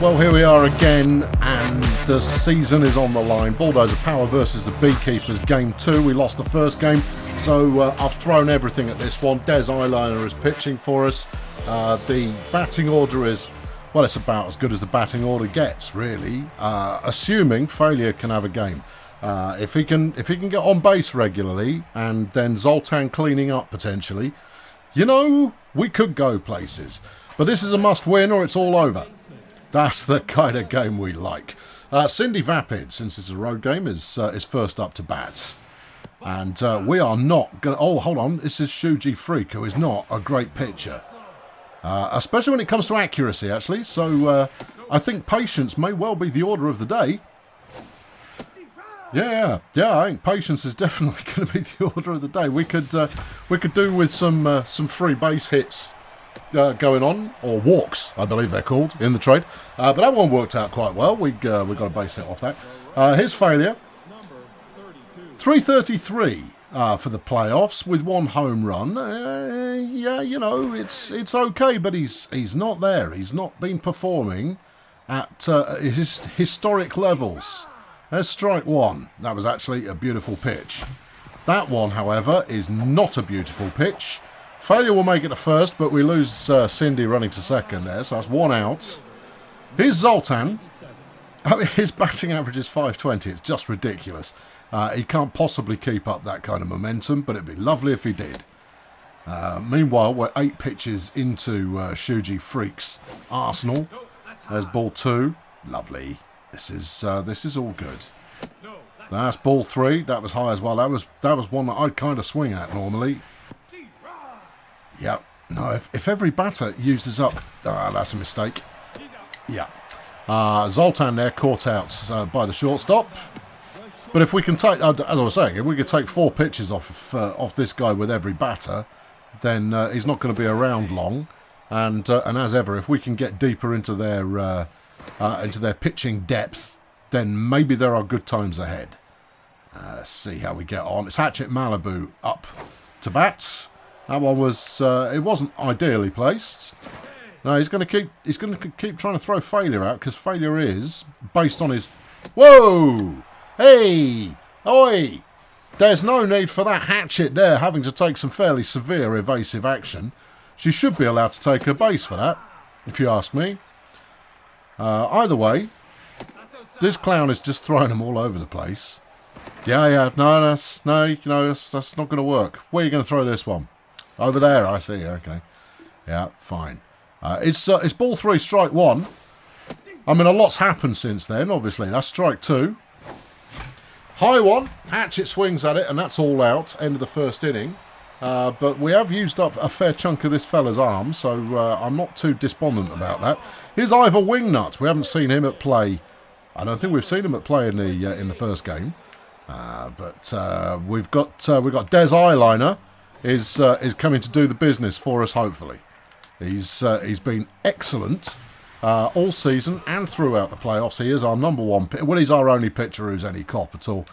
well, here we are again, and the season is on the line. Bulldozer Power versus the Beekeepers, game 2. We lost the first game, so I've thrown everything at this one. Des Eyeliner is pitching for us. The batting order is, well, it's about as good as the batting order gets, really, assuming Failure can have a game. If he can get on base regularly, and then Zoltan cleaning up potentially, you know, we could go places. But this is a must-win or it's all over. That's the kind of game we like. Cindy Vapid, since it's a road game, is first up to bat. And we are not going to... Oh, hold on. This is Shuji Freak, who is not a great pitcher. Especially when it comes to accuracy, actually. So I think patience may well be the order of the day. Yeah, I think patience is definitely going to be the order of the day. We could do with some free base hits going on, or walks, I believe they're called in the trade. But that one worked out quite well. We got a base hit off that. His Failure, 333 for the playoffs with 1 home run. Yeah, you know, it's okay, but he's not there. He's not been performing at his historic levels. There's strike 1. That was actually a beautiful pitch. That one, however, is not a beautiful pitch. Failure will make it to first, but we lose Cindy running to second there, so that's 1 out. Here's Zoltan. I mean, his batting average is 520. It's just ridiculous. He can't possibly keep up that kind of momentum, but it'd be lovely if he did. Meanwhile, we're 8 pitches into Shuji Freak's arsenal. There's ball 2. Lovely. This is all good. That's ball 3. That was high as well. That was one that I'd kind of swing at normally. Yep. No, if every batter uses up... that's a mistake. Yeah. Zoltan there caught out by the shortstop. But if we can take... as I was saying, if we could take 4 pitches off this guy with every batter, then he's not going to be around long. And as ever, if we can get deeper into their pitching depth, then maybe there are good times ahead. Let's see how we get on. It's Hatchet Malibu up to bat. That one was it wasn't ideally placed. No, he's going to keep trying to throw Failure out, because Failure is based on his... Whoa! Hey! Oi! There's no need for that Hatchet there having to take some fairly severe evasive action. She should be allowed to take her base for that, if you ask me. Either way, this clown is just throwing them all over the place. Yeah. No, that's not going to work. Where are you going to throw this one? Over there, I see. Okay. Yeah, fine. It's ball 3, strike 1. I mean, a lot's happened since then, obviously. That's strike 2. High 1. Hatchet swings at it, and that's all out. End of the first inning. But we have used up a fair chunk of this fella's arm, so I'm not too despondent about that. Here's Ivor Wingnut. We haven't seen him at play. I don't think we've seen him at play in the first game. But we've got Des Eyeliner is coming to do the business for us. Hopefully, he's been excellent all season and throughout the playoffs. He is our number 1. Well, he's our only pitcher who's any cop at all.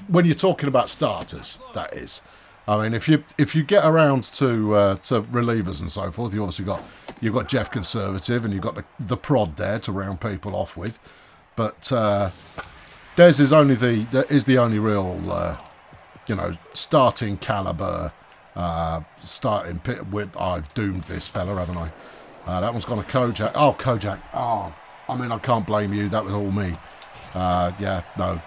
When you're talking about starters, that is. I mean, if you get around to relievers and so forth, you've got Jeff Conservative, and you've got the prod there to round people off with. But Des is the only real starting caliber starting pit with. I've doomed this fella, haven't I? That one's gone to Kojak. Oh, Kojak. Oh, I mean, I can't blame you. That was all me. Yeah, no,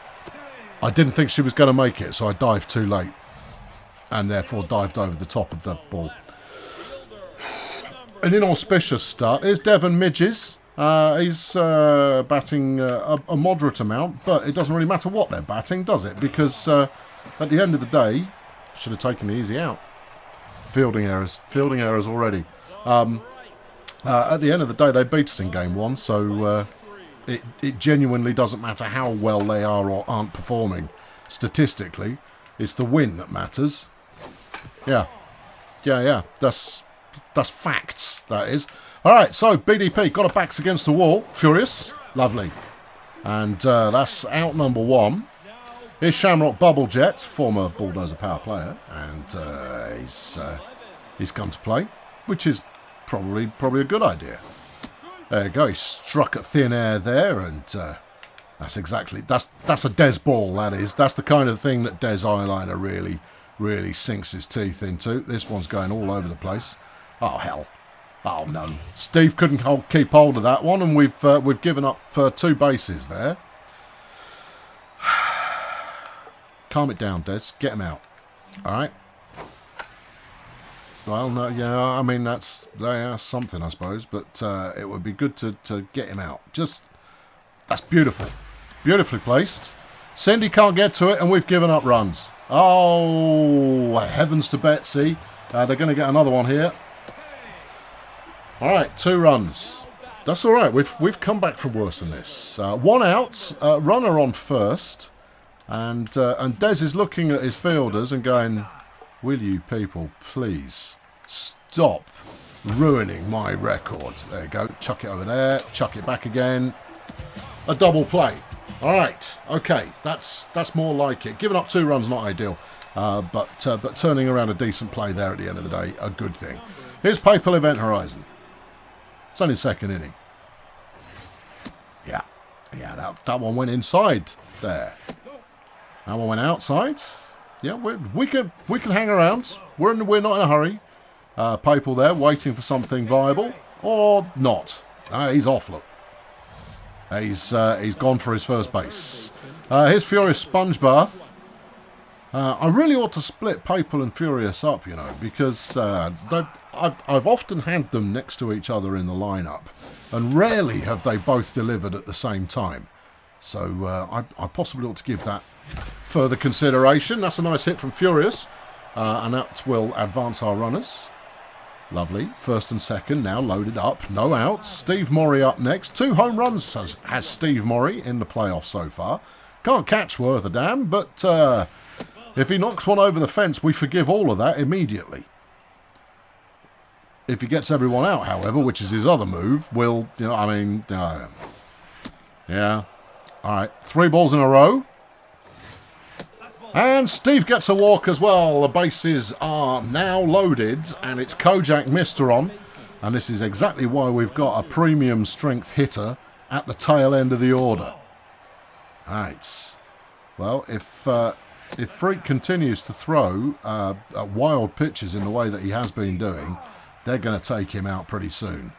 I didn't think she was going to make it, so I dived too late. And therefore dived over the top of the ball. An inauspicious start. Here's Devon Midges. He's batting a moderate amount, but it doesn't really matter what they're batting, does it? Because at the end of the day, should have taken the easy out. Fielding errors already. At the end of the day, they beat us in game 1, so it genuinely doesn't matter how well they are or aren't performing statistically. It's the win that matters. Yeah. That's facts, that is. Alright, so BDP got her backs against the wall. Furious. Lovely. And that's out number 1. Here's Shamrock Bubblejet, former Bulldozer Power player. And he's come to play, which is probably a good idea. There you go. He struck at thin air there, and that's a Des ball. That is. That's the kind of thing that Des eyeliner really sinks his teeth into. This one's going all over the place. Oh hell! Oh no! Steve couldn't keep hold of that one, and we've given up 2 bases there. Calm it down, Des. Get him out. All right. Well, no, yeah, I mean, that's something, I suppose. But it would be good to get him out. That's beautiful. Beautifully placed. Cindy can't get to it, and we've given up runs. Oh, heavens to Betsy. They're going to get another one here. All right, 2 runs. That's all right. We've come back from worse than this. 1 out, runner on first. And Des is looking at his fielders and going, will you people please stop ruining my record? There you go. Chuck it over there. Chuck it back again. A double play. All right. Okay. That's more like it. Giving up 2 runs, not ideal. But turning around a decent play there at the end of the day, a good thing. Here's Papal Event Horizon. It's only 2nd inning. Yeah. That one went inside there. That one went outside. Yeah, we can hang around. We're not in a hurry. Papal there, waiting for something viable or not. He's off. Look, he's gone for his first base. Here's Furious Sponge Bath. I really ought to split Papal and Furious up, you know, because I've often had them next to each other in the lineup, and rarely have they both delivered at the same time. So I possibly ought to give that further consideration. That's a nice hit from Furious, and that will advance our runners. Lovely. 1st and 2nd now loaded up. No outs. Steve Morey up next. 2 home runs has Steve Morey in the playoffs so far. Can't catch worth a damn, but if he knocks one over the fence, we forgive all of that immediately. If he gets everyone out, however, which is his other move, we'll, yeah. All right, 3 balls in a row. And Steve gets a walk as well. The bases are now loaded, and it's Kojak Mister on. And this is exactly why we've got a premium strength hitter at the tail end of the order. All right. Well, if Freak continues to throw wild pitches in the way that he has been doing, they're going to take him out pretty soon.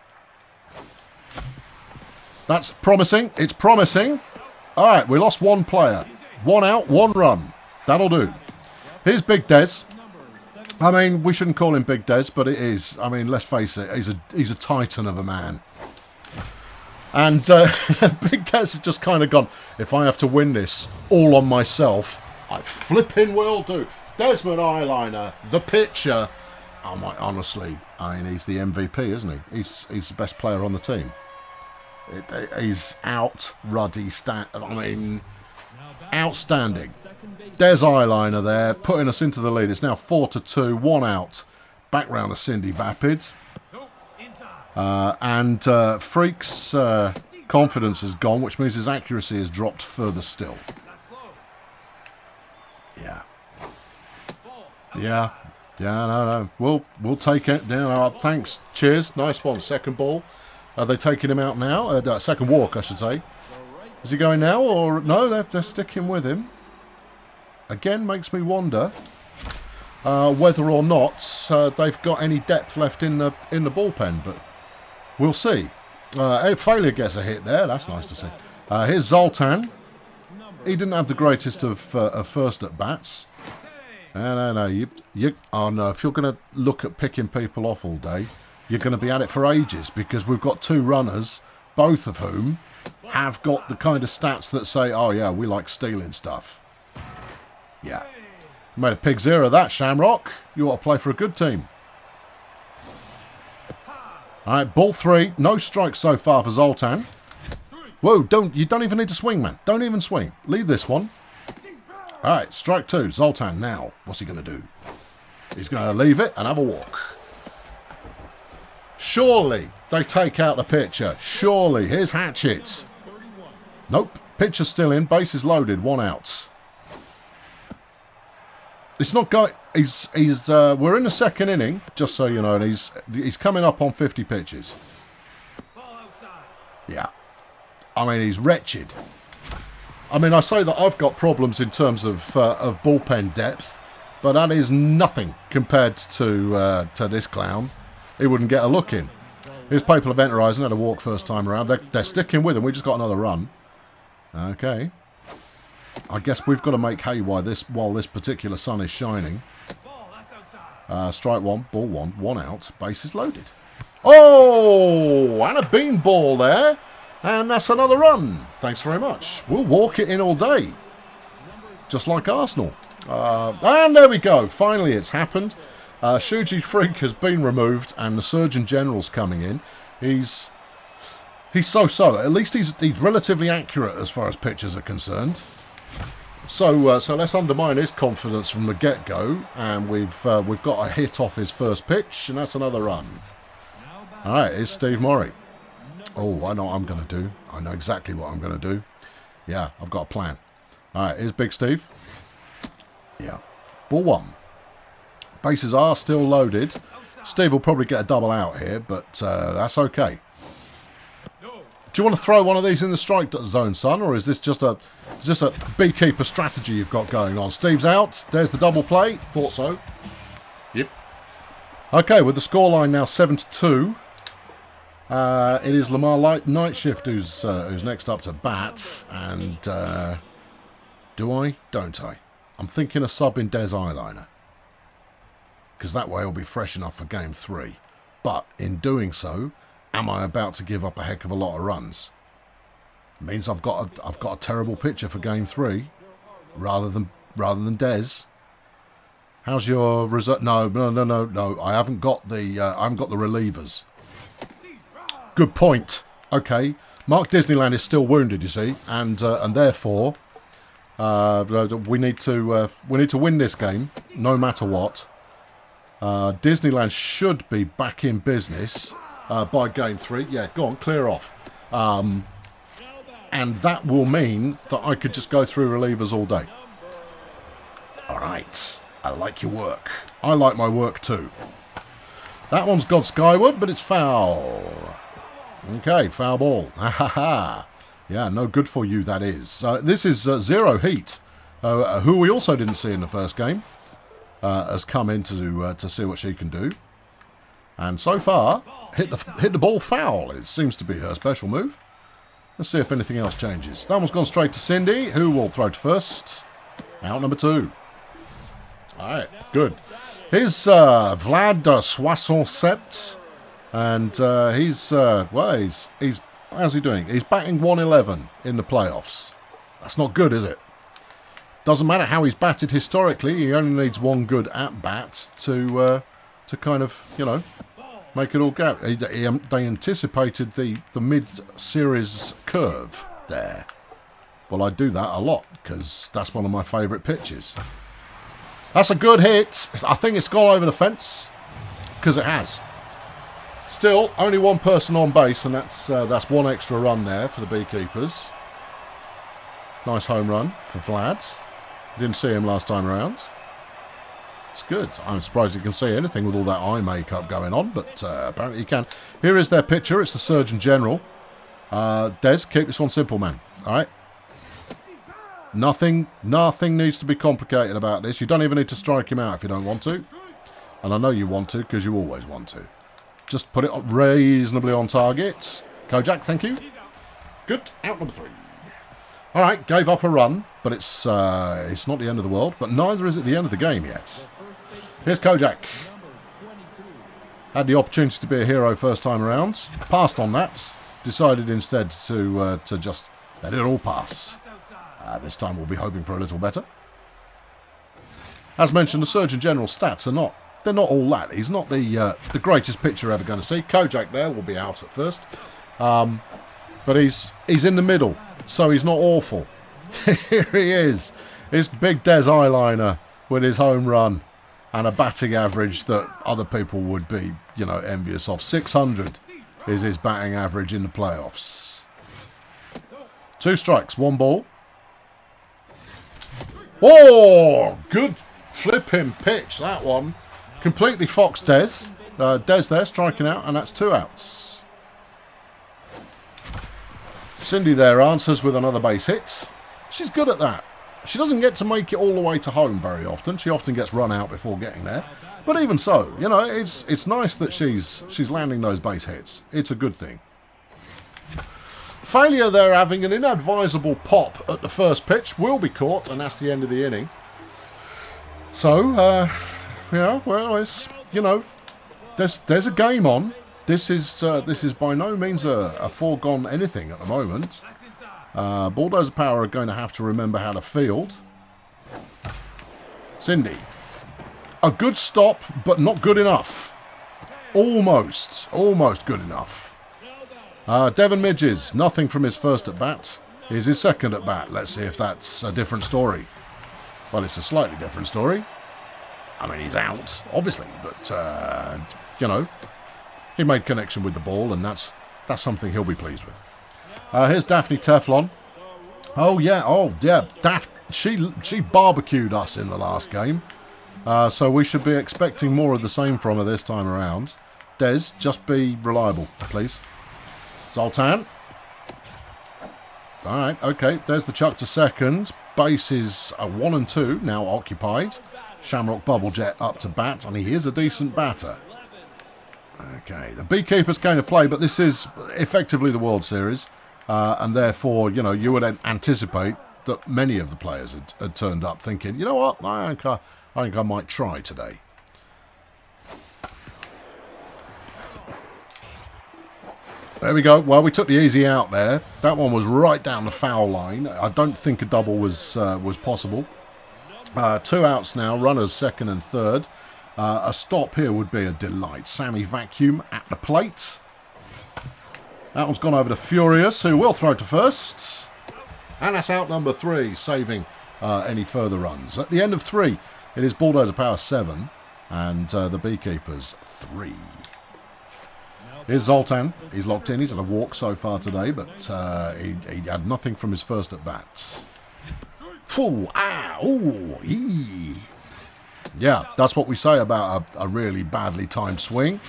That's promising. It's promising. All right, we lost 1 player. 1 out, 1 run. That'll do. Here's Big Des. I mean, we shouldn't call him Big Des, but it is. I mean, let's face it, he's a titan of a man. And Big Des has just kind of gone, if I have to win this all on myself, I flipping will do. Desmond Eyeliner, the pitcher. Oh my, honestly, I mean, he's the MVP, isn't he? He's the best player on the team. He's out, ruddy, outstanding. Des Eyeliner there, putting us into the lead. It's now 4-2, 1 out. Back round to Cindy Vapid. And Freak's confidence has gone, which means his accuracy has dropped further still. Yeah, no. We'll take it. Thanks. Cheers. Nice one. 2nd ball. Are they taking him out now? 2nd walk, I should say. Is he going now, or no? They're sticking with him. Again, makes me wonder whether or not they've got any depth left in the bullpen, but we'll see. Failure gets a hit there. That's nice to see. Here's Zoltan. He didn't have the greatest of first at bats. No. Oh no! If you're going to look at picking people off all day, you're going to be at it for ages, because we've got 2 runners, both of whom have got the kind of stats that say, oh yeah, we like stealing stuff. Yeah. Made a pig's ear of that, Shamrock. You ought to play for a good team. All right, ball 3. No strikes so far for Zoltan. Whoa, you don't even need to swing, man. Don't even swing. Leave this one. All right, strike 2. Zoltan now. What's he going to do? He's going to leave it and have a walk. Surely they take out the pitcher. Surely. Here's Hatchet. Nope. Pitcher's still in. Bases loaded. 1 out. It's not going. We're in the 2nd inning, just so you know, and he's coming up on 50 pitches. Yeah. I mean, he's wretched. I mean, I say that I've got problems in terms of bullpen depth, but that is nothing compared to this clown. He wouldn't get a look in. Here's Papal Event Horizon, had a walk first time around. They're sticking with him. We just got another run. Okay. I guess we've got to make hay while this particular sun is shining. Strike one, ball one out. Bases loaded. Oh, and a bean ball there. And that's another run. Thanks very much. We'll walk it in all day. Just like Arsenal. And there we go. Finally, it's happened. Shuji Freak has been removed, and the Surgeon General's coming in. He's so-so. At least he's relatively accurate as far as pitches are concerned. So let's undermine his confidence from the get-go, and we've got a hit off his first pitch, and that's another run. All right, here's Steve Murray. Oh, I know what I'm going to do. I know exactly what I'm going to do. Yeah, I've got a plan. All right, here's Big Steve. Yeah, ball one. Bases are still loaded. Steve will probably get a double out here, but that's okay. Do you want to throw one of these in the strike zone, son, or is this just a beekeeper strategy you've got going on? Steve's out. There's the double play. Thought so. Yep. Okay, with the scoreline now 7-2. It is Lamar Night Shift who's next up to bat, and do I? Don't I? I'm thinking a sub in Des Eyeliner, because that way I'll be fresh enough for game 3. But in doing so, am I about to give up a heck of a lot of runs? It means I've got a terrible pitcher for game 3, rather than Des. How's your result? No. I haven't got the relievers. Good point. Okay, Mark Disneyland is still wounded, you see, and therefore we need to win this game no matter what. Disneyland should be back in business by game 3. Yeah, go on, clear off. And that will mean that I could just go through relievers all day. All right, I like your work. I like my work too. That one's gone skyward, but it's foul. Okay, foul ball. Ha ha ha. Yeah, no good for you, that is. This is Zero Heat, who we also didn't see in the first game, has come in to see what she can do. And so far, hit the ball foul. It seems to be her special move. Let's see if anything else changes. That one's gone straight to Cindy, who will throw to first. Out number 2. All right, good. Here's Vlad Soissoncept. And he's how's he doing? He's batting 111 in the playoffs. That's not good, is it? Doesn't matter how he's batted historically. He only needs one good at bat to kind of, you know, make it all go. They anticipated the mid-series curve there. Well, I do that a lot because that's one of my favourite pitches. That's a good hit. I think it's gone over the fence because it has. Still, only one person on base, and that's one extra run there for the Beekeepers. Nice home run for Vlad. Didn't see him last time around. It's good. I'm surprised you can see anything with all that eye makeup going on, but apparently you can. Here is their pitcher. It's the Surgeon General. Des, keep this one simple, man. All right? Nothing needs to be complicated about this. You don't even need to strike him out if you don't want to. And I know you want to, because you always want to. Just put it reasonably on target. Kojak, thank you. Good. Out number 3. All right, gave up a run, but it's not the end of the world. But neither is it the end of the game yet. Here's Kojak. Had the opportunity to be a hero first time around. Passed on that. Decided instead to just let it all pass. This time we'll be hoping for a little better. As mentioned, the Surgeon General's stats are they're not all that. He's not the greatest pitcher ever going to see. Kojak there will be out at first. But he's in the middle, so he's not awful. Here he is. It's big Des Eyeliner with his home run and a batting average that other people would be, you know, envious of. 600 is his batting average in the playoffs. 2 strikes, 1 ball. Oh, good flipping pitch, that one. Completely foxed Des. Des there striking out, and that's 2 outs. Cindy there answers with another base hit. She's good at that. She doesn't get to make it all the way to home very often. She often gets run out before getting there. But even so, you know, it's nice that she's landing those base hits. It's a good thing. Failure there, having an inadvisable pop at the first pitch, will be caught, and that's the end of the inning. So, yeah, well, it's, you know, there's a game on. This is by no means a foregone anything at the moment. Bulldozer Power are going to have to remember how to field. Cindy. A good stop, but not good enough. Almost good enough. Devon Midges, nothing from his first at-bat. Here's his second at-bat. Let's see if that's a different story. Well, it's a slightly different story. I mean, he's out, obviously, but, you know, he made connection with the ball, and that's something he'll be pleased with. Here's Daphne Teflon. Oh yeah, she barbecued us in the last game. So we should be expecting more of the same from her this time around. Des, just be reliable, please. Zoltan. Alright, okay, there's the chuck to second. Base is 1 and 2, now occupied. Shamrock Bubble Jet up to bat, and he is a decent batter. Okay, the Beekeepers came to play, but this is effectively the World Series. And therefore, you know, you would anticipate that many of the players had turned up thinking, you know what, I think I might try today. There we go. Well, we took the easy out there. That one was right down the foul line. I don't think a double was possible. 2 outs now, runners second and third. A stop here would be a delight. Sammy Vacuum at the plate. That one's gone over to Furious, who will throw to first. And that's out number 3, saving any further runs. At the end of 3, it is Bulldozer Power 7 and the Beekeepers 3. Here's Zoltan. He's locked in. He's had a walk so far today, but he had nothing from his first at-bat. Yeah, that's what we say about a really badly timed swing.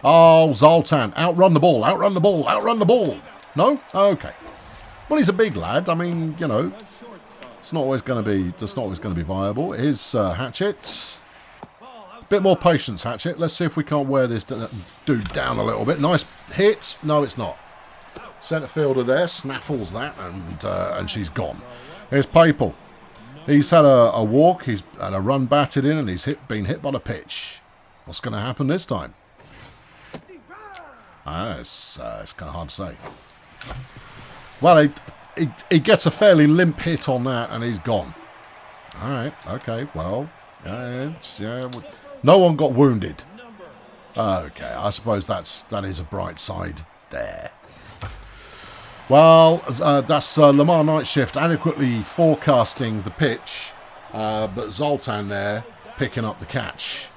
Oh, Zoltan, outrun the ball, outrun the ball, outrun the ball. No? Okay. Well, he's a big lad. I mean, you know, it's not always going to be viable. Here's Hatchet. Bit more patience, Hatchet. Let's see if we can't wear this dude down a little bit. Nice hit. No, it's not. Centre fielder there snaffles that, and she's gone. Here's Papal. He's had a walk. He's had a run batted in, and he's been hit by the pitch. What's going to happen this time? It's kind of hard to say. Well, he gets a fairly limp hit on that, and he's gone. All right, okay, well, no one got wounded. Okay, I suppose that is a bright side there. Well, that's Lamar Night Shift adequately forecasting the pitch, but Zoltan there picking up the catch.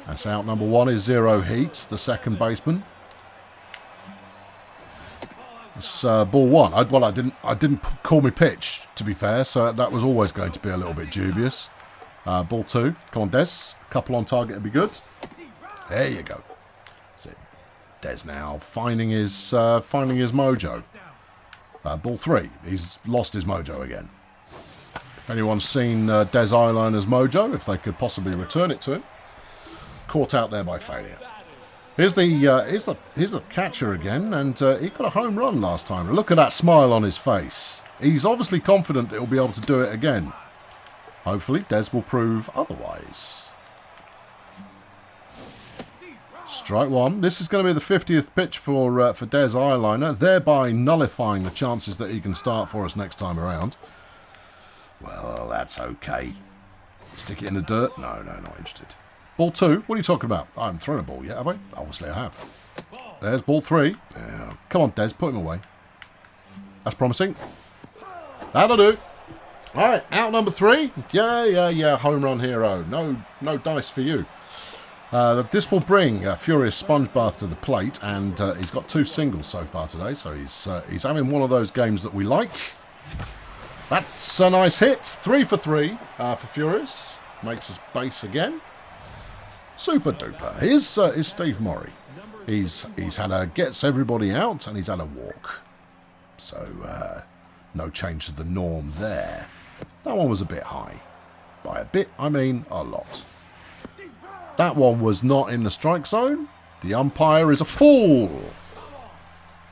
That's out number 1 is Zero Heats, the second baseman. It's ball 1. I didn't call me pitch, to be fair, so that was always going to be a little bit dubious. Ball 2. Come on, Des. Couple on target would be good. There you go. That's it. Des now finding his mojo. Ball 3. He's lost his mojo again. If anyone's seen Des Eyeliner's mojo, if they could possibly return it to him. Caught out there by failure. Here's the catcher again, and he got a home run last time. Look at that smile on his face. He's obviously confident he'll be able to do it again. Hopefully, Des will prove otherwise. Strike 1. This is going to be the 50th pitch for Des Eyeliner, thereby nullifying the chances that he can start for us next time around. Well, that's okay. Stick it in the dirt? No, not interested. Ball 2? What are you talking about? I haven't thrown a ball yet, have I? Obviously I have. There's ball 3. Yeah. Come on, Des, put him away. That's promising. That'll do. Alright, out number 3. Yeah, home run hero. No dice for you. This will bring Furious Sponge Bath to the plate, and he's got 2 singles so far today, so he's having one of those games that we like. That's a nice hit. 3 for 3 for Furious. Makes us base again. Super duper. Here's Steve Murray. He's had gets everybody out, and he's had a walk. So no change to the norm there. That one was a bit high. By a bit, I mean a lot. That one was not in the strike zone. The umpire is a fool.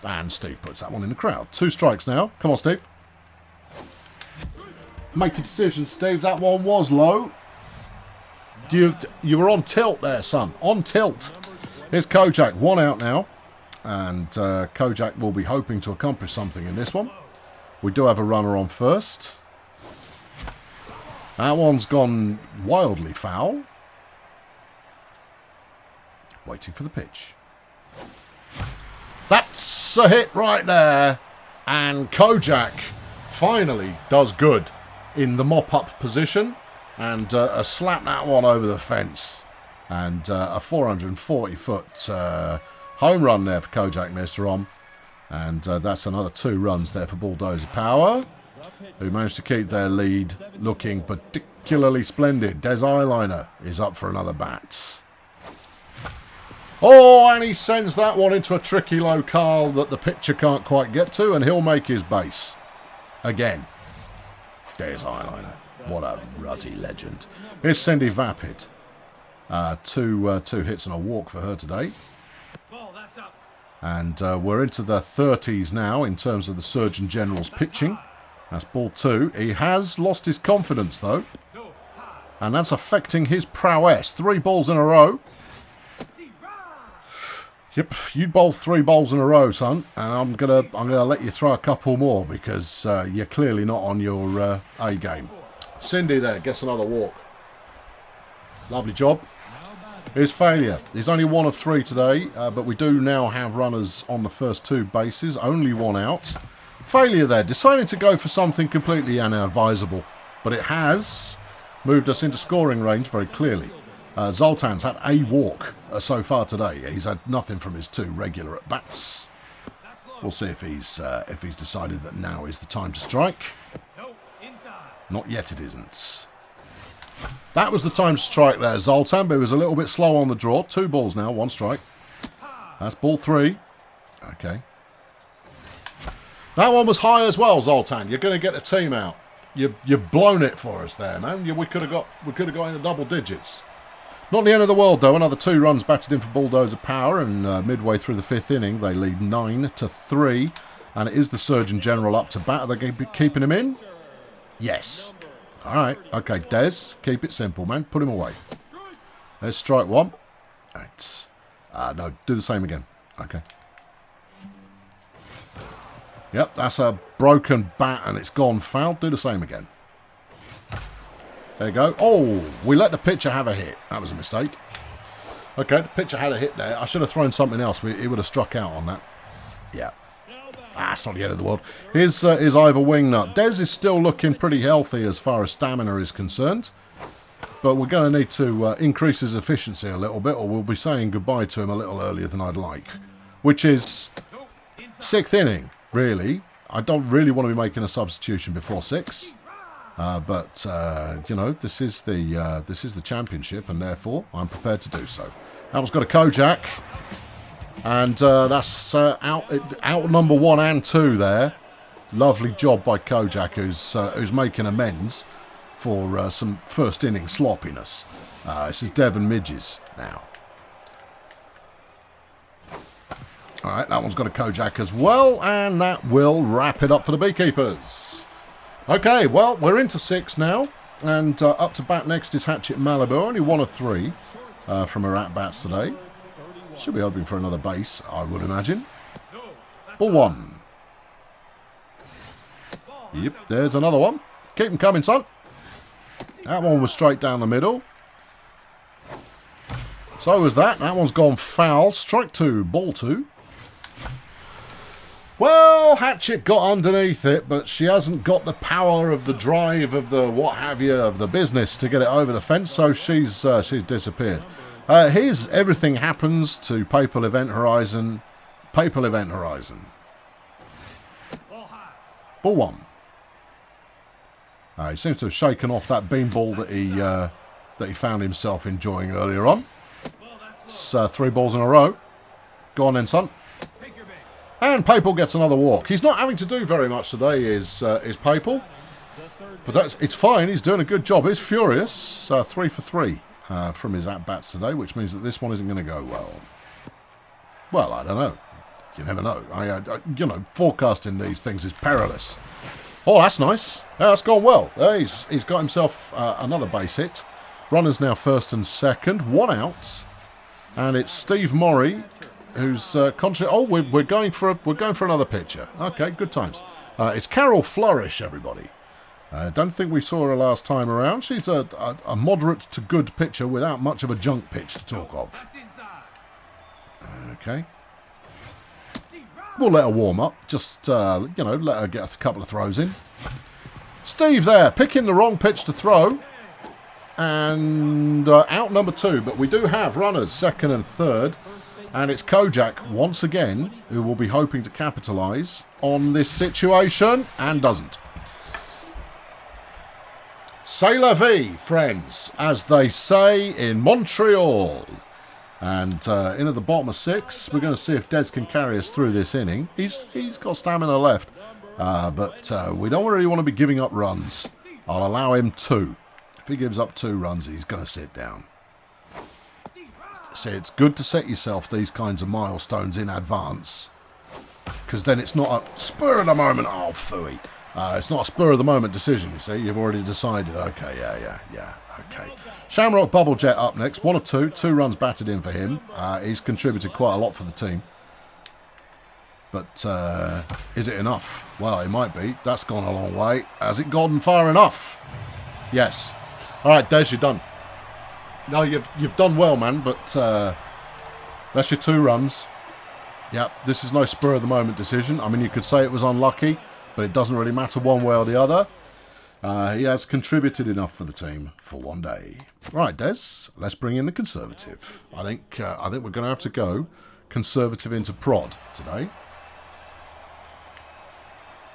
And Steve puts that one in the crowd. 2 strikes now. Come on, Steve. Make a decision, Steve. That one was low. You were on tilt there, son. On tilt. Here's Kojak. 1 out now. And Kojak will be hoping to accomplish something in this one. We do have a runner on first. That one's gone wildly foul. Waiting for the pitch. That's a hit right there. And Kojak finally does good in the mop-up position. And slap that one over the fence. And a 440-foot home run there for Kojak Mr. On. And that's another 2 runs there for Bulldozer Power, who managed to keep their lead looking particularly splendid. Des Eyeliner is up for another bat. Oh, and he sends that one into a tricky locale that the pitcher can't quite get to, and he'll make his base. Again. Des Eyeliner. What a ruddy legend. Here's Cindy Vapid. 2 hits and a walk for her today. And we're into the 30s now in terms of the Surgeon General's pitching. That's ball 2. He has lost his confidence, though. And that's affecting his prowess. 3 balls in a row. Yep, you bowl 3 balls in a row, son. And I'm gonna let you throw a couple more because you're clearly not on your A game. Cindy there gets another walk. Lovely job. Here's failure. He's only 1 of 3 today, but we do now have runners on the first 2 bases. Only 1 out. Failure there. Deciding to go for something completely unadvisable. But it has moved us into scoring range very clearly. Zoltan's had a walk so far today. He's had nothing from his 2 regular at-bats. We'll see if he's decided that now is the time to strike. Not yet it isn't. That was the time to strike there, Zoltan, but he was a little bit slow on the draw. 2 balls now, 1 strike. That's ball 3. Okay. That one was high as well, Zoltan. You're going to get the team out. You've blown it for us there, man. We could have got into double digits. Not the end of the world, though. Another 2 runs batted in for Bulldozer Power, and midway through the 5th inning, they lead 9-3. And it is the Surgeon General up to bat. Are they going to be keeping him in? Yes. All right. Okay, Des, keep it simple, man. Put him away. There's strike 1. Right. No, do the same again. Okay. Yep, that's a broken bat and it's gone foul. Do the same again. There you go. Oh, we let the pitcher have a hit. That was a mistake. Okay, the pitcher had a hit there. I should have thrown something else. He would have struck out on that. Yeah. That's not the end of the world. Here's Ivor Wingnut. Des is still looking pretty healthy as far as stamina is concerned. But we're going to need to increase his efficiency a little bit, or we'll be saying goodbye to him a little earlier than I'd like. Which is 6th inning, really. I don't really want to be making a substitution before 6. But you know, this is the championship, and therefore I'm prepared to do so. That one's got a Kojak. And that's out number 1 and 2 there. Lovely job by Kojak, who's making amends for some first inning sloppiness. This is Devon Midges now. All right, that one's got a Kojak as well, and that will wrap it up for the Beekeepers. Okay, well, we're into 6 now, and up to bat next is Hatchet Malibu. Only 1 of 3 from her at-bats today. Should be hoping for another base, I would imagine. Ball 1. Yep, there's another one. Keep them coming, son. That one was straight down the middle. So was that. That one's gone foul. Strike 2, ball 2. Well, Hatchet got underneath it, but she hasn't got the power of the drive of the what have you of the business to get it over the fence, so she's disappeared. Here's Everything Happens to Papal Event Horizon. Papal Event Horizon. Ball 1. He seems to have shaken off that beanball that he found himself enjoying earlier on. It's 3 balls in a row. Go on then, son. And Papal gets another walk. He's not having to do very much today, is Papal. But it's fine. He's doing a good job. He's furious. 3 for 3 from his at-bats today, which means that this one isn't going to go well. Well, I don't know. You never know. You know, forecasting these things is perilous. Oh, that's nice. Yeah, that's gone well. He's got himself another base hit. Runners now first and second. 1 out. And it's Steve Morrie who's we're going for another pitcher. Okay, good times. It's Carol Flourish, everybody. Don't think we saw her last time around. She's a moderate to good pitcher without much of a junk pitch to talk of. Okay. We'll let her warm up. Just, let her get a couple of throws in. Steve there, picking the wrong pitch to throw. And out number 2. But we do have runners second and third. And it's Kojak, once again, who will be hoping to capitalise on this situation. And doesn't. C'est la vie, friends, as they say in Montreal. And in at the bottom of 6, we're going to see if Des can carry us through this inning. He's got stamina left, but we don't really want to be giving up runs. I'll allow him 2. If he gives up 2 runs, he's going to sit down. See, it's good to set yourself these kinds of milestones in advance, because then it's not a spur of the moment. Oh, phooey. It's not a spur of the moment decision, you see. You've already decided. Okay, yeah. Okay. Shamrock Bubble Jet up next. 1 of 2. 2 runs batted in for him. He's contributed quite a lot for the team. But is it enough? Well, it might be. That's gone a long way. Has it gone far enough? Yes. All right, Des, you're done. No, you've done well, man. But that's your 2 runs. Yep, this is no spur of the moment decision. I mean, you could say it was unlucky, but it doesn't really matter one way or the other. He has contributed enough for the team for one day. Right, Des, let's bring in the conservative. I think we're going to have to go conservative into prod today.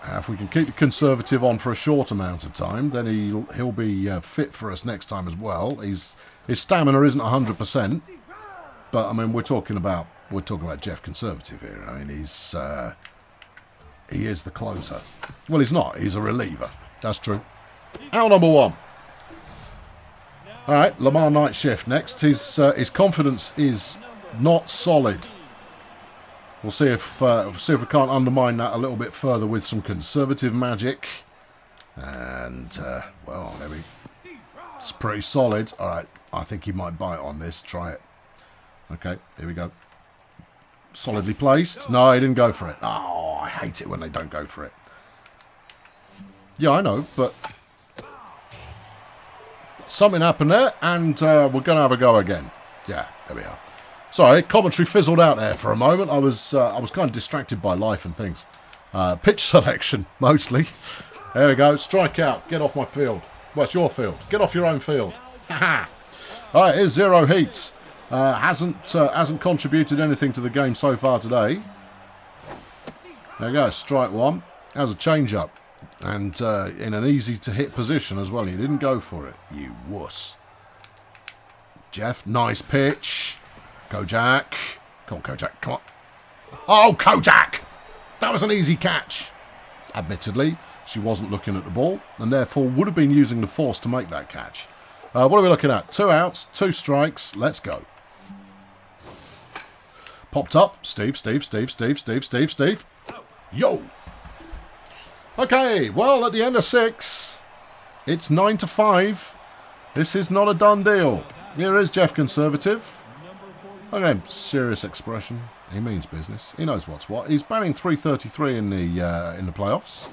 If we can keep the conservative on for a short amount of time, then he'll be fit for us next time as well. His stamina isn't 100%, but I mean we're talking about Jeff Conservative here. I mean he is the closer. Well, he's not. He's a reliever. That's true. Out number 1. All right, Lamar Night Shift next. His confidence is not solid. We'll see if we can't undermine that a little bit further with some conservative magic. And well, maybe it's pretty solid. All right, I think he might bite on this. Try it. Okay, here we go. Solidly placed. No, he didn't go for it. Oh, I hate it when they don't go for it. Yeah, I know, but something happened there, and we're going to have a go again. Yeah, there we are. Sorry, commentary fizzled out there for a moment. I was kind of distracted by life and things. Pitch selection, mostly. There we go. Strike out. Get off my field. Well, it's your field. Get off your own field. Ha! All right, here's Zero Heat. Hasn't contributed anything to the game so far today. There you go. Strike 1. Has a change-up. And in an easy-to-hit position as well. He didn't go for it. You wuss. Jeff, nice pitch. Kojak. Come on, Kojak. Come on. Oh, Kojak! That was an easy catch. Admittedly, she wasn't looking at the ball, and therefore would have been using the force to make that catch. What are we looking at? 2 outs, 2 strikes. Let's go. Popped up. Steve. Yo! Okay, well, at the end of 6, it's 9-5. This is not a done deal. Here is Jeff Conservative. Okay, serious expression. He means business. He knows what's what. He's batting .333 in the playoffs.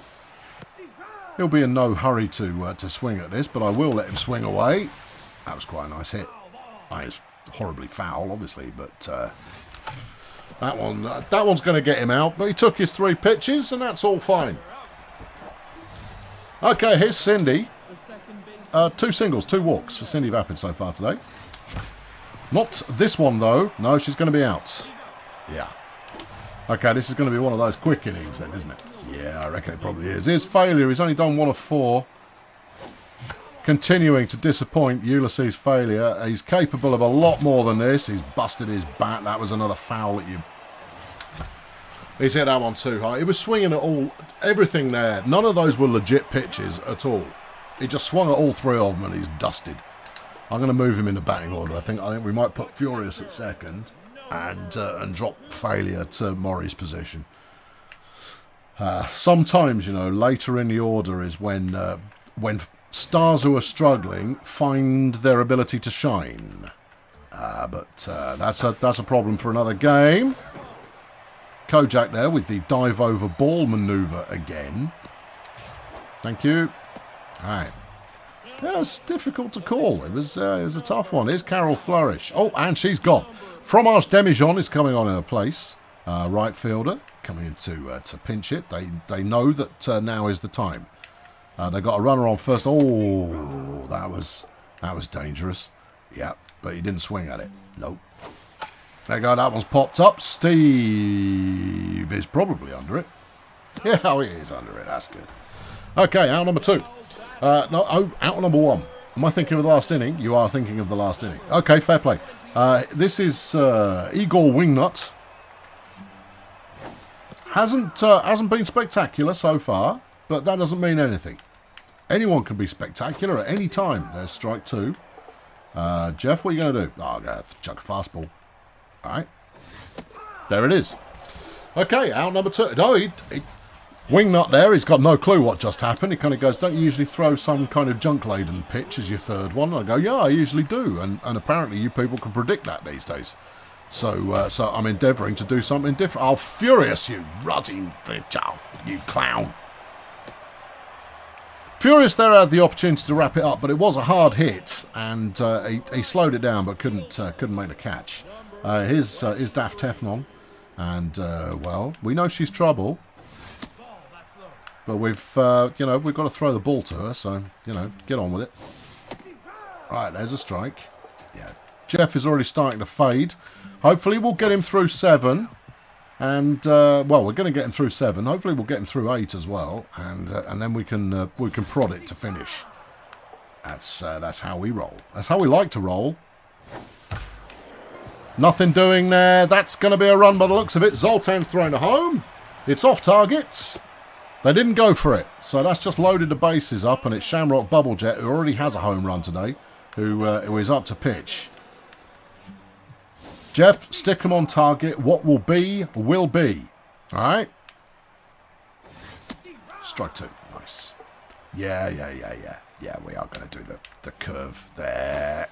He'll be in no hurry to swing at this, but I will let him swing away. That was quite a nice hit. It's horribly foul, obviously, but that one's going to get him out. But he took his 3 pitches, and that's all fine. Okay, here's Cindy. 2 singles, 2 walks for Cindy Vapid so far today. Not this one, though. No, she's going to be out. Yeah. Okay, this is going to be one of those quick innings then, isn't it? Yeah, I reckon it probably is. Here's Failure. He's only done 1 of 4. Continuing to disappoint. Ulysses Failure. He's capable of a lot more than this. He's busted his bat. That was another foul that you... He's hit that one too high. He was swinging at everything there. None of those were legit pitches at all. He just swung at all three of them and he's dusted. I'm going to move him in the batting order. I think we might put Furious at second and drop Failure to Murray's position. Sometimes, you know, later in the order is when stars who are struggling find their ability to shine. But that's a problem for another game. Kojak there with the dive over ball manoeuvre again. Thank you. All right. Yeah, it's difficult to call. It was a tough one. Here's Carol Flourish. Oh, and she's gone. Fromage Demijohn is coming on in her place. Right fielder coming in to pinch it. They know that now is the time. They got a runner on first. Oh, that was dangerous. Yeah, but he didn't swing at it. Nope. There you go. That one's popped up. Steve is probably under it. Yeah, oh, he is under it. That's good. Okay, out number 2. Out number 1. Am I thinking of the last inning? You are thinking of the last inning. Okay, fair play. This is Igor Wingnut. Hasn't been spectacular so far, but that doesn't mean anything. Anyone can be spectacular at any time. There's strike 2. Jeff, what are you going to do? Oh, I'm going to chuck a fastball. All right. There it is. Okay, out number 2. No, Wingnut there, he's got no clue what just happened. He kind of goes, don't you usually throw some kind of junk-laden pitch as your third one? And I go, yeah, I usually do. And apparently you people can predict that these days. So I'm endeavouring to do something different. Oh, Furious, you rutting bitch. Oh, you clown. Furious there had the opportunity to wrap it up, but it was a hard hit. And he slowed it down, but couldn't make the catch. Here's Daft Teflon. And, well, we know she's trouble. But we've got to throw the ball to her, so, get on with it. Right, there's a strike. Yeah, Jeff is already starting to fade. Hopefully we'll get him through 7. And, well, we're going to get him through 7. Hopefully we'll get him through 8 as well. And then we can prod it to finish. That's how we roll. That's how we like to roll. Nothing doing there. That's going to be a run by the looks of it. Zoltan's thrown a home. It's off target. They didn't go for it, so that's just loaded the bases up, and it's Shamrock Bubblejet, who already has a home run today, who is up to pitch. Jeff, stick him on target. What will be. All right? Strike 2. Nice. Yeah, we are going to do the curve there.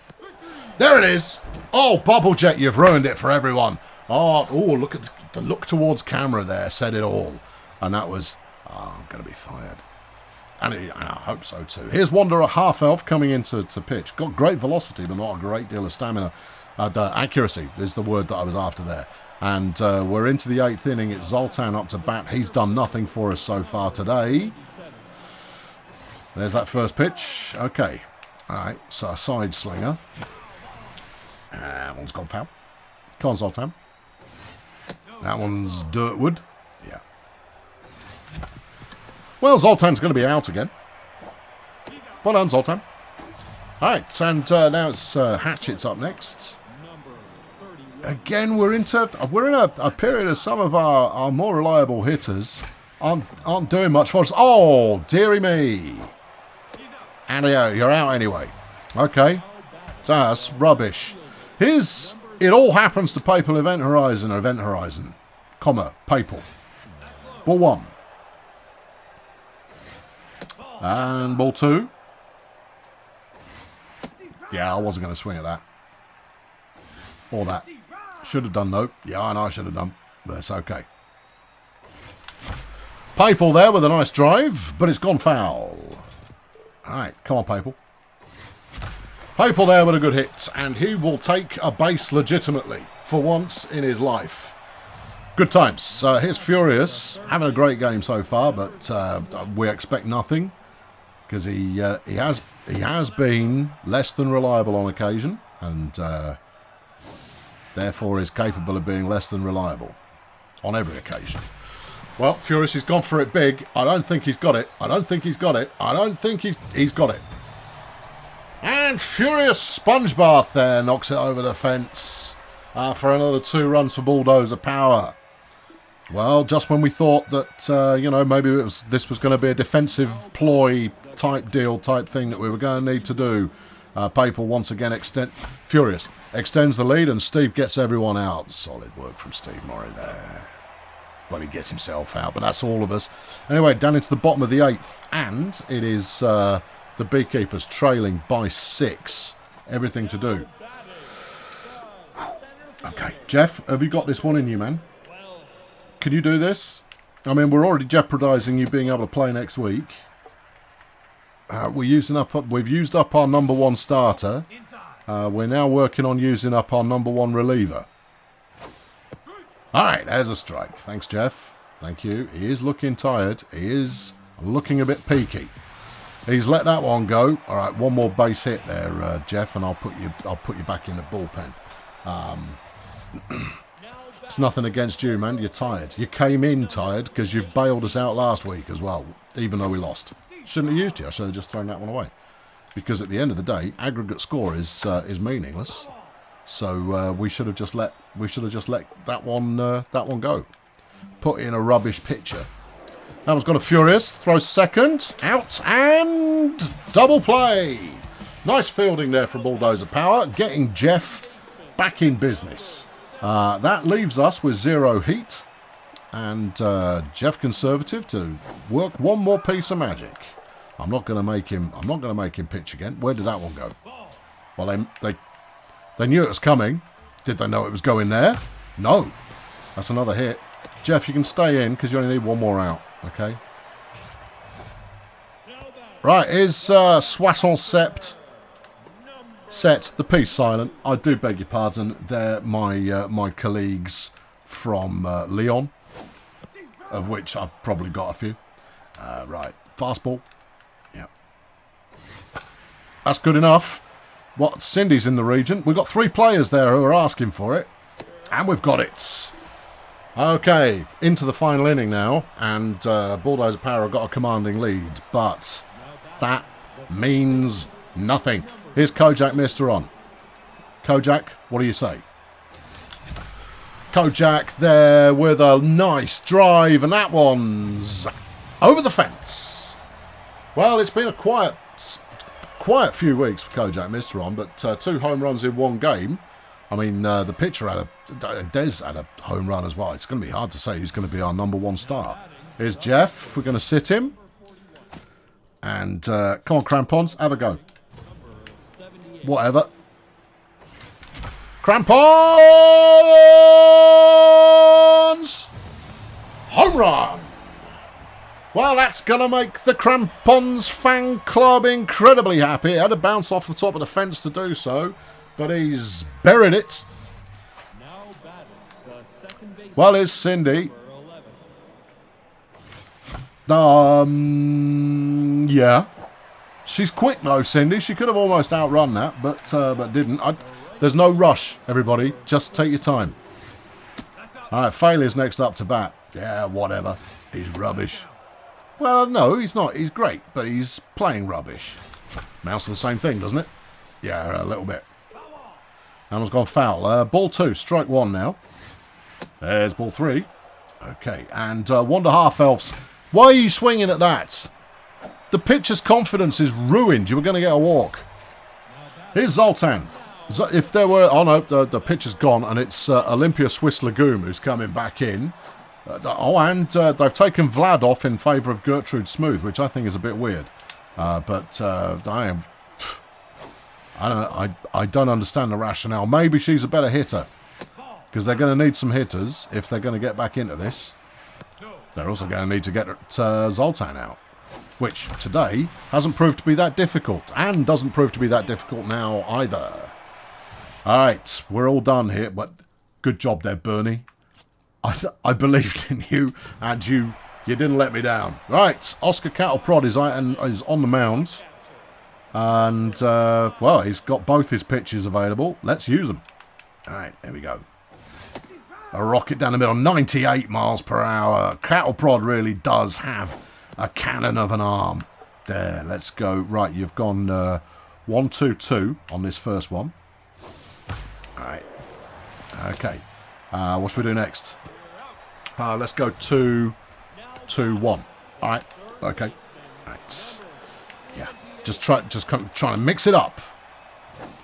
There it is. Oh, Bubblejet, you've ruined it for everyone. Oh, look at the look towards camera there. Said it all. And that was... Oh, I'm going to be fired. And I hope so too. Here's Wanderer Half Elf coming into pitch. Got great velocity, but not a great deal of stamina. Accuracy is the word that I was after there. And we're into the 8th inning. It's Zoltan up to bat. He's done nothing for us so far today. There's that first pitch. Okay. All right. So a side slinger. That one's gone foul. Come on, Zoltan. That one's Dirtwood. Yeah. Well, Zoltan's going to be out again. Well done, Zoltan. All right, and now it's Hatchet's up next. Again, we're in a period of some of our more reliable hitters aren't doing much for us. Oh, dearie me. And you're out anyway. Okay, that's rubbish. It all happens to Papal Event Horizon, comma, Papal. Ball 1. And ball 2. Yeah, I wasn't going to swing at that. Or that. Should have done, though. Yeah, I know I should have done. But it's okay. Papal there with a nice drive, but it's gone foul. All right, come on, Papal. Papal there with a good hit, and he will take a base legitimately for once in his life. Good times. Here's Furious, having a great game so far, but we expect nothing because he has been less than reliable on occasion, and therefore is capable of being less than reliable on every occasion. Well, Furious has gone for it big. I don't think he's got it. I don't think he's got it. He's got it. And Furious Sponge Bath there knocks it over the fence for another 2 runs for Bulldozer Power. Well, just when we thought that, you know, maybe this was going to be a defensive ploy type deal, type thing that we were going to need to do, Papal once again extends the lead, and Steve gets everyone out. Solid work from Steve Murray there. Well, he gets himself out, but that's all of us. Anyway, down into the bottom of the 8th, and it is the Beekeepers trailing by 6. Everything to do. Okay, Jeff, have you got this one in you, man? Can you do this? I mean, we're already jeopardising you being able to play next week. We've used up our number 1 starter. We're now working on using up our number 1 reliever. Alright, there's a strike. Thanks, Jeff. Thank you. He is looking tired. He is looking a bit peaky. He's let that one go. Alright, one more base hit there, Jeff, and I'll put you back in the bullpen. It's nothing against you, man. You're tired. You came in tired because you bailed us out last week as well, even though we lost. Shouldn't have used you. I should have just thrown that one away. Because at the end of the day, aggregate score is meaningless. So we should have just let that one go. Put in a rubbish pitcher. That one's got a furious. Throws second. Out and double play. Nice fielding there from Bulldozer Power. Getting Jeff back in business. That leaves us with 0 heat. And Jeff Conservative to work one more piece of magic. I'm not going to make him pitch again. Where did that one go? Well, they knew it was coming. Did they know it was going there? No. That's another hit. Jeff, you can stay in because you only need one more out. Okay. Right, is Soissons set the piece silent. I do beg your pardon. They're my colleagues from Lyon, of which I've probably got a few. Right, fastball. Yeah, that's good enough. What? Cindy's in the region. We've got 3 players there who are asking for it, and we've got it. Okay, into the final inning now, and Bulldozer Power have got a commanding lead, but that means nothing. Here's Kojak Mister on. Kojak, what do you say? Kojak there with a nice drive, and that one's over the fence. Well, it's been a quiet few weeks for Kojak Mister on, but 2 home runs in 1 game. I mean, the pitcher Des had a home run as well. It's going to be hard to say who's going to be our number 1 star. Here's Jeff. We're going to sit him. And come on, Crampons, have a go. Whatever. Crampons! Home run! Well, that's going to make the Crampons fan club incredibly happy. It had to bounce off the top of the fence to do so, but he's buried it. Well, here's Cindy. Yeah. She's quick though, Cindy. She could have almost outrun that, but didn't. There's no rush, everybody. Just take your time. All right, Failures next up to bat. Yeah, whatever. He's rubbish. Well, no, he's not. He's great, but he's playing rubbish. Amounts to the same thing, doesn't it? Yeah, a little bit. That one's gone foul. Ball 2, strike 1 now. There's ball 3. Okay, and Wanda Half-Elves. Why are you swinging at that? The pitcher's confidence is ruined. You were going to get a walk. Here's Zoltan. If there were... Oh, no, the pitcher's gone, and it's Olympia Swiss Legume who's coming back in. And they've taken Vlad off in favour of Gertrude Smooth, which I think is a bit weird. But I don't understand the rationale. Maybe she's a better hitter, because they're going to need some hitters if they're going to get back into this. They're also going to need to get Zoltan out, which today hasn't proved to be that difficult, and doesn't prove to be that difficult now either. All right, we're all done here, but good job there, Bernie. I believed in you, and you didn't let me down. Right, Oscar Cattle Prod is on the mound, and well, he's got both his pitches available. Let's use them. All right, there we go. A rocket down the middle, 98 miles per hour. Cattle Prod really does have a cannon of an arm. There, let's go. Right, you've gone 1-2-2 on this first one. All right. Okay. What should we do next? Let's go 2-1. All right. Okay. Right. Yeah. Just trying to mix it up.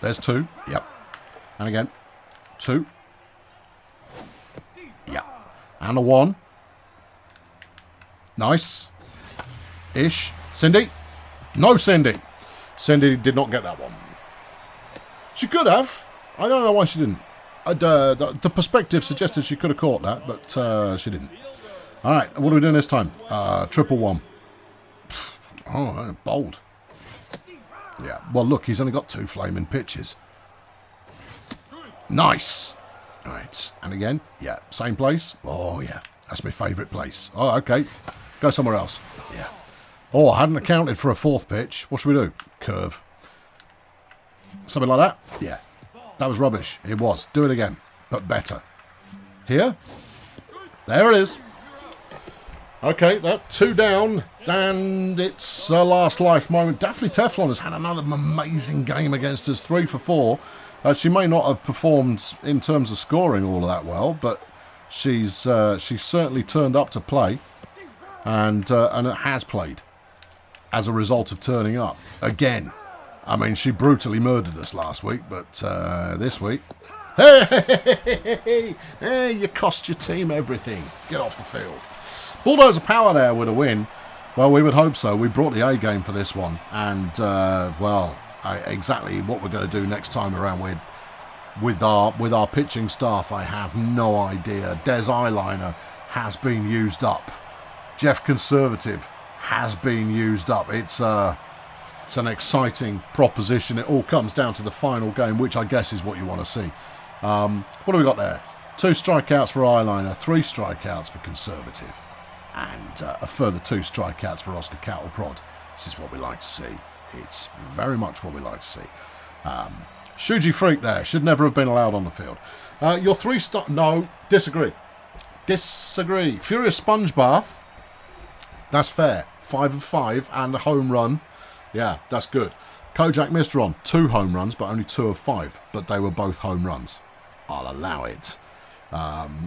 There's 2. Yep. And again. 2. Yeah. And a 1. Nice. Ish. Cindy. No, Cindy. Cindy did not get that one. She could have. I don't know why she didn't. The perspective suggested she could have caught that, but she didn't. All right, what are we doing this time? 1-1. Oh, bold. Yeah, well, look, he's only got 2 flaming pitches. Nice. All right, and again, yeah, same place. Oh, yeah, that's my favourite place. Oh, okay, go somewhere else. Yeah. Oh, I hadn't accounted for a 4th pitch. What should we do? Curve. Something like that? Yeah. That was rubbish. It was. Do it again, but better. Here. There it is. Okay, that 2 down, and it's a last life moment. Daphne Teflon has had another amazing game against us, 3 for 4. She may not have performed in terms of scoring all of that well, but she's certainly turned up to play, and it has played as a result of turning up again. I mean, she brutally murdered us last week, but this week, hey, you cost your team everything. Get off the field. Bulldozer Power there with a win. Well, we would hope so. We brought the A game for this one, and exactly what we're going to do next time around with our pitching staff, I have no idea. Des Eyeliner has been used up. Jeff Conservative has been used up. It's an exciting proposition. It all comes down to the final game, which I guess is what you want to see. What do we got there? 2 strikeouts for Eyeliner, 3 strikeouts for Conservative, and a further 2 strikeouts for Oscar Cattle Prod. This is what we like to see. It's very much what we like to see. Shuji Freak there should never have been allowed on the field. Your 3 star... No, disagree. Furious Sponge Bath. That's fair. 5 of 5 and a home run. Yeah, that's good. Kojak Mistron, 2 home runs, but only 2 of 5. But they were both home runs. I'll allow it.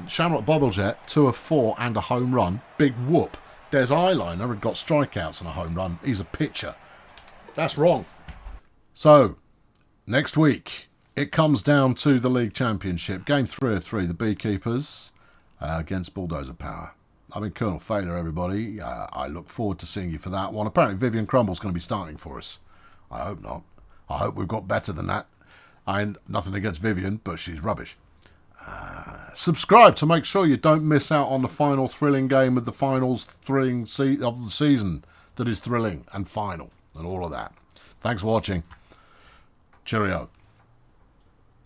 Shamrock Bobblejet, 2 of 4 and a home run. Big whoop. Des Eyeliner had got strikeouts and a home run. He's a pitcher. That's wrong. So, next week, it comes down to the League Championship. Game 3 of 3, the Beekeepers against Bulldozer Power. I've been Colonel Failure, everybody. I look forward to seeing you for that one. Apparently, Vivian Crumble's going to be starting for us. I hope not. I hope we've got better than that. Nothing against Vivian, but she's rubbish. Subscribe to make sure you don't miss out on the final thrilling game of the finals thrilling of the season that is thrilling and final and all of that. Thanks for watching. Cheerio.